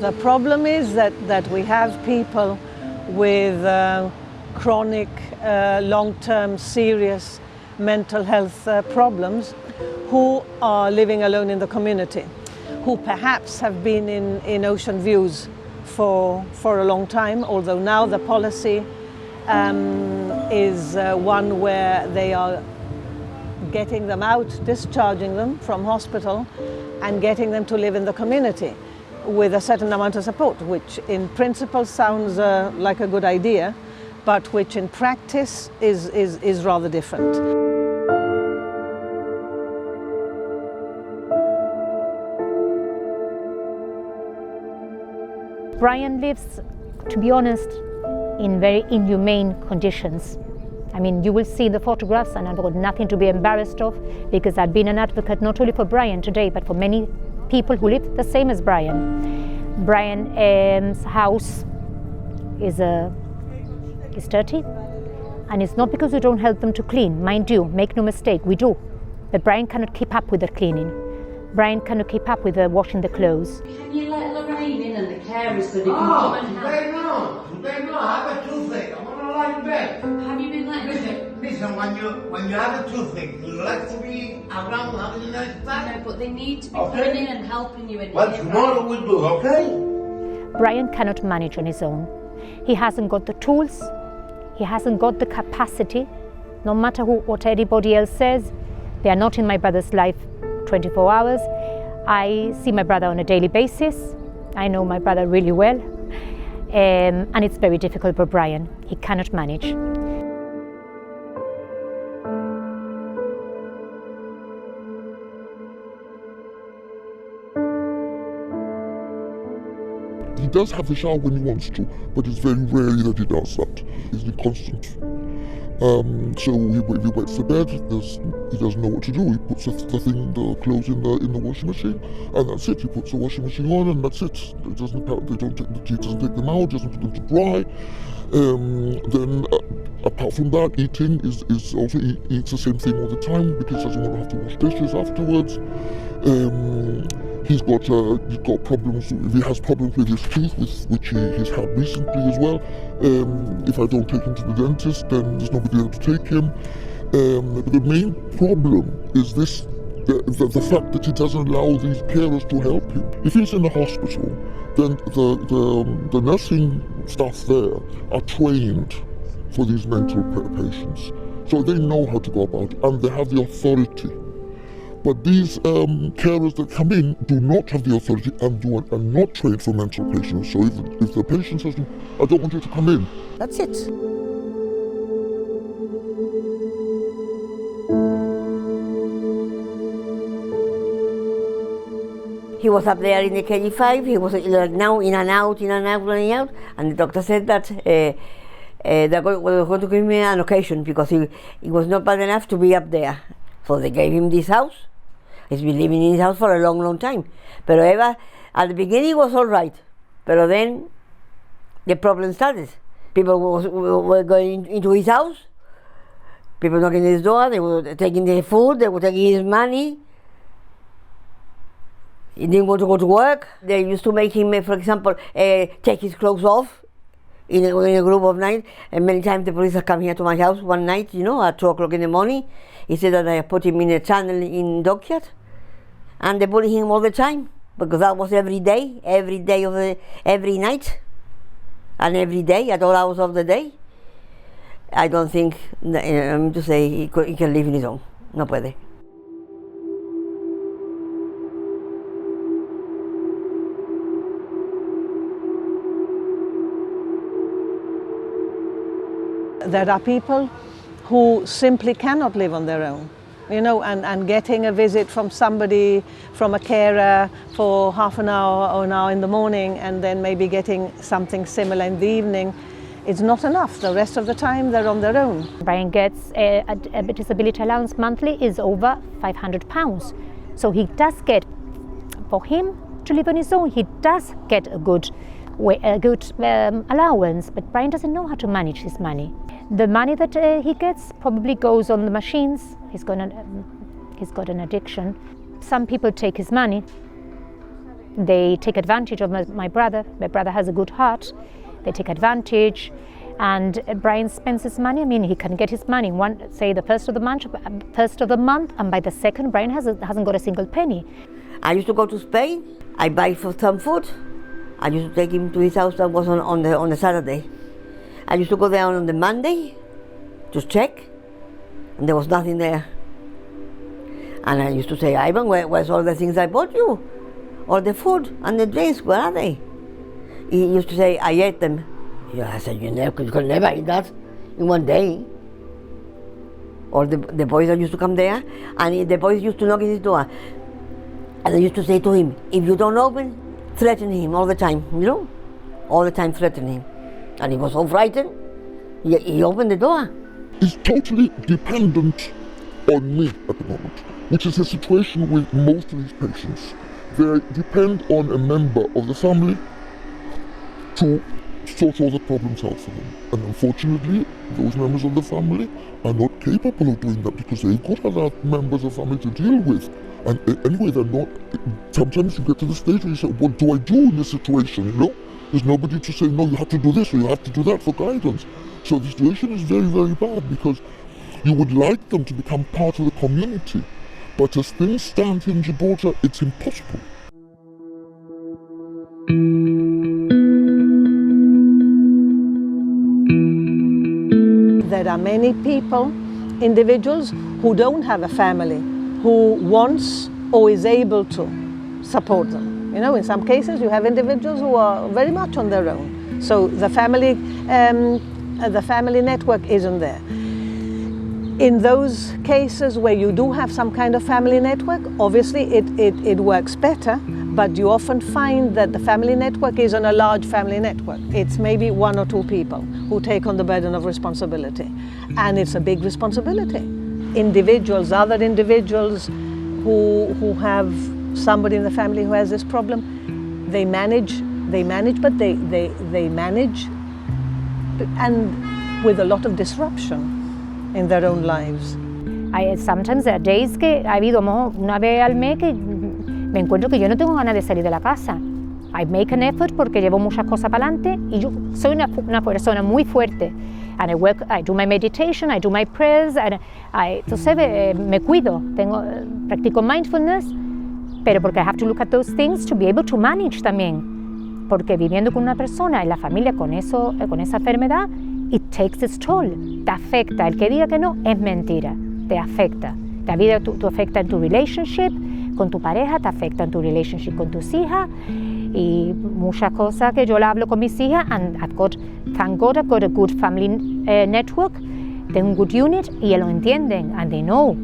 The problem is that we have people with chronic, long-term, serious mental health problems who are living alone in the community, who perhaps have been in Ocean Views for a long time, although now the policy is one where they are getting them out, discharging them from hospital and getting them to live in the community with a certain amount of support, which in principle sounds like a good idea, but which in practice is rather different. Brian lives, to be honest, in very inhumane conditions. I mean, you will see the photographs, and I've got nothing to be embarrassed of, because I've been an advocate not only for Brian today, but for many people who live the same as Brian. Brian's house is dirty, and it's not because we don't help them to clean. Mind you, make no mistake, we do. But Brian cannot keep up with the cleaning. Brian cannot keep up with the washing the clothes. Can you let Lorraine in and the carers so they can come and help? Today no, I have a toothache. I want to lie in bed. Have you been letting Listen, when you have a toothache, you like to be around having a nice time. No, but they need to be coming in and helping you in Well, here. tomorrow we'll do, okay? Brian cannot manage on his own. He hasn't got the tools, he hasn't got the capacity. No matter what anybody else says, they are not in my brother's life 24 hours. I see my brother on a daily basis. I know my brother really well. And it's very difficult for Brian. He cannot manage. He does have the shower when he wants to, but it's very rarely that he does that. He's inconstant. So if he wets the bed, he doesn't know what to do. He puts the clothes in the washing machine, and that's it. He puts the washing machine on, and that's it. He doesn't take them out, doesn't put them to dry. Then, apart from that, eating is also he eats the same thing all the time because he doesn't want to have to wash dishes afterwards. He's got problems. He has problems with his teeth, which he's had recently as well. If I don't take him to the dentist, then there's nobody there to take him. But the main problem is this: the fact that he doesn't allow these carers to help him. If he's in the hospital, then the nursing staff there are trained for these mental patients, so they know how to go about it, and they have the authority. But these carers that come in do not have the authority and are not trained for mental patients. So if the patient says, I don't want you to come in, That's it. He was up there in the KG5, he was now in and out, running out, and the doctor said that they were going to give me an occasion because he was not bad enough to be up there. So they gave him this house. He's been living in his house for a long, long time. But at the beginning it was all right, but then the problem started. People were going into his house, people knocking at his door, they were taking their food, they were taking his money. He didn't want to go to work. They used to make him, for example, take his clothes off in a group of nights. And many times the police have come here to my house one night, at 2 o'clock in the morning. He said that I put him in a channel in Dockyard. And they bullied him all the time, because that was every day every night, and every day at all hours of the day. I don't think, to say he can live in his own. No puede. There are people who simply cannot live on their own, and getting a visit from somebody, from a carer for half an hour or an hour in the morning, and then maybe getting something similar in the evening, it's not enough. The rest of the time they're on their own. Brian gets a disability allowance monthly is over £500. So he does get, for him to live on his own, he does get a good allowance, but Brian doesn't know how to manage his money. The money that he gets probably goes on the machines. He's got an addiction. Some people take his money they take advantage of my brother. My brother has a good heart. They take advantage, and Brian spends his money. I mean, he can get his money say the first of the month, and by the second, Brian hasn't got a single penny. I used to go to Spain. I buy for some food. I used to take him to his house. That was on the Saturday. I used to go there on the Monday to check, and there was nothing there. And I used to say, Ivan, where's all the things I bought you? All the food and the drinks, where are they? He used to say, I ate them. Yeah, I said, you could never eat that in one day. Or the boys that used to come there, and the boys used to knock at his door. And I used to say to him, if you don't open, threaten him all the time, you know? All the time threaten him. And he was so frightened, he opened the door. He's totally dependent on me at the moment, which is a situation with most of these patients. They depend on a member of the family to sort all the problems out for them. And unfortunately, those members of the family are not capable of doing that because they've got other members of the family to deal with. And anyway, they're not. Sometimes you get to the stage where you say, what do I do in this situation, you know? There's nobody to say, no, you have to do this or you have to do that for guidance. So the situation is very, very bad because you would like them to become part of the community. But as things stand in Gibraltar, it's impossible. There are many people, individuals, who don't have a family, who wants or is able to support them. You know, in some cases you have individuals who are very much on their own. So the family network isn't there. In those cases where you do have some kind of family network, obviously it works better, but you often find that the family network isn't a large family network. It's maybe one or two people who take on the burden of responsibility. And it's a big responsibility. Individuals, other individuals who have somebody in the family who has this problem, they manage, but they manage and with a lot of disruption in their own lives. Sometimes there are days que ha habido una vez al mes que me encuentro que yo no tengo ganas de salir de la casa. I make an effort porque llevo muchas cosas para adelante y yo soy una persona muy fuerte. And I do my meditation, I do my prayers, and entonces me cuido, practico mindfulness, pero porque I have to look at those things to be able to manage también. Porque viviendo con una persona en la familia con esa enfermedad, it takes its toll, te afecta. El que diga que no es mentira, te afecta. La vida te afecta en tu relationship con tu pareja, te afecta en tu relationship con tus hijas y muchas cosas que yo le hablo con mis hijas, and thank God I've got a good family network, tengo un good unit y ellos lo entienden, and they know,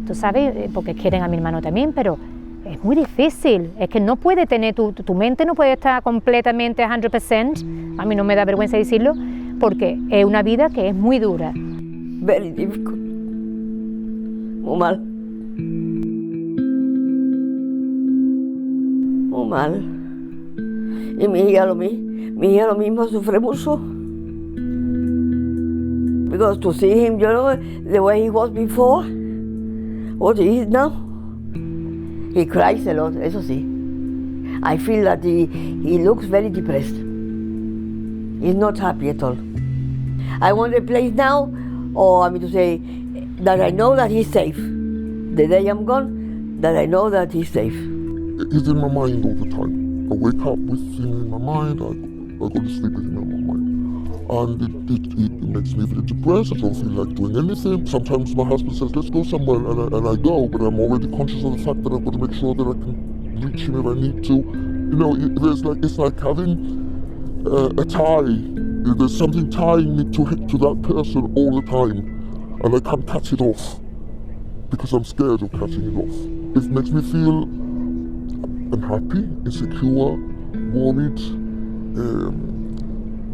tú sabes, porque quieren a mi hermano también, pero es muy difícil, es que no puede tener, tu mente no puede estar completamente 100%, a mí no me da vergüenza decirlo, porque es una vida que es muy dura. Very difficult. Muy mal. Muy mal. Y mi hija lo mismo sufre mucho. Because to see him, you know, the way he was before, what he is now, he cries a lot, eso sí. I feel that he looks very depressed. He's not happy at all. I want a place now, or I mean to say, that I know that he's safe. The day I'm gone, that I know that he's safe. He's in my mind all the time. I wake up with him in my mind, I go to sleep with him in my mind. And it makes me very depressed, I don't feel like doing anything. Sometimes my husband says, let's go somewhere, and I go, but I'm already conscious of the fact that I've got to make sure that I can reach him if I need to. You know, it's like having a tie. There's something tying me to that person all the time, and I can't catch it off because I'm scared of catching it off. It makes me feel unhappy, insecure, worried,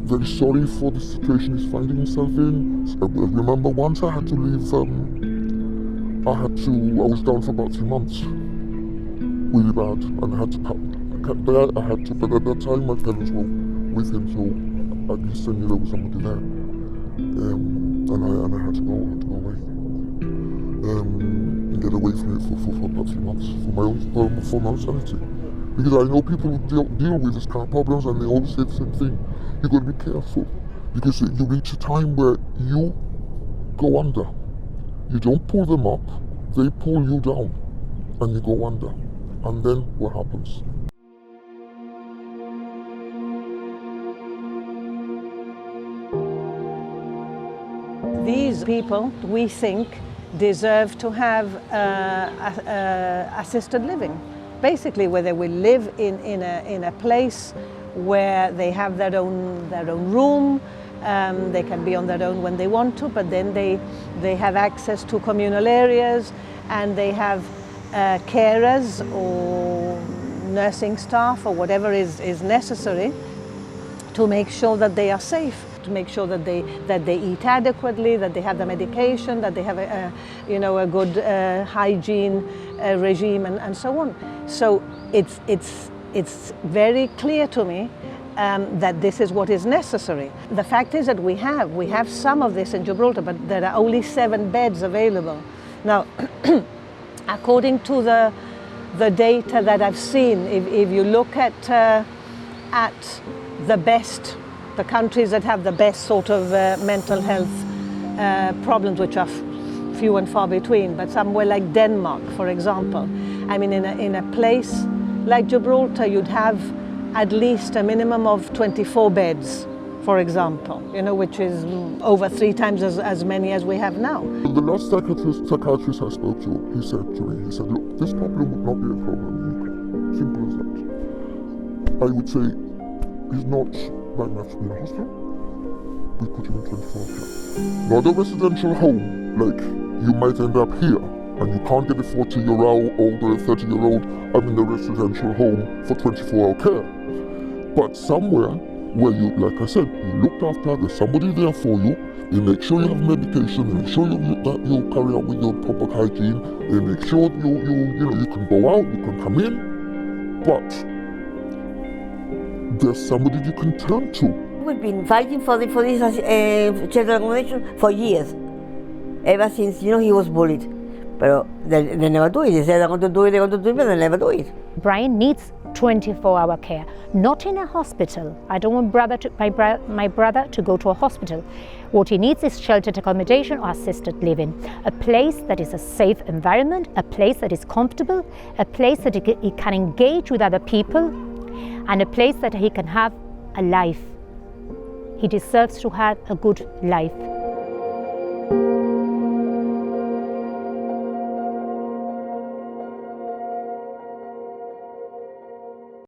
very sorry for the situation he's finding himself in. I remember once I had to leave, I was down for about 3 months, really bad, and I had to cut, but at that time my parents were with him, so at least I knew there was somebody there, and I had to go away, and get away from it for about 3 months, for my own sanity. Because I know people who deal with this kind of problems and they always say the same thing. You've got to be careful because you reach a time where you go under. You don't pull them up, they pull you down and you go under. And then what happens? These people, we think, deserve to have assisted living. Basically, where they will live in a place where they have their own room, they can be on their own when they want to, but then they have access to communal areas and they have carers or nursing staff or whatever is necessary to make sure that they are safe, to make sure that they eat adequately, that they have the medication, that they have a good hygiene regime and so on. So it's very clear to me that this is what is necessary. The fact is that we have some of this in Gibraltar, but there are only 7 beds available. Now, according to the data that I've seen, if you look at the countries that have the best sort of mental health problems, which are few and far between, but somewhere like Denmark, for example, I mean, in a place like Gibraltar, you'd have at least a minimum of 24 beds, for example, which is over 3 times as many as we have now. The last psychiatrist I spoke to, he said, look, this problem would not be a problem in UK. Simple as that. I would say he's not bad enough to be in a hospital. We put him in 24 care. Not a residential home, like you might end up here, and you can't get a 40-year-old or a 30-year-old in a residential home for 24-hour care. But somewhere where you, like I said, you looked after, there's somebody there for you, they make sure you have medication, they make sure that you carry out with your proper hygiene, they make sure you can go out, you can come in, but there's somebody you can turn to. We've been fighting for this shelter accommodation for years, ever since he was bullied. But they never do it. They say they're going to do it, but they never do it. Brian needs 24-hour care, not in a hospital. I don't want my brother to go to a hospital. What he needs is sheltered accommodation or assisted living, a place that is a safe environment, a place that is comfortable, a place that he can engage with other people, and a place that he can have a life. He deserves to have a good life.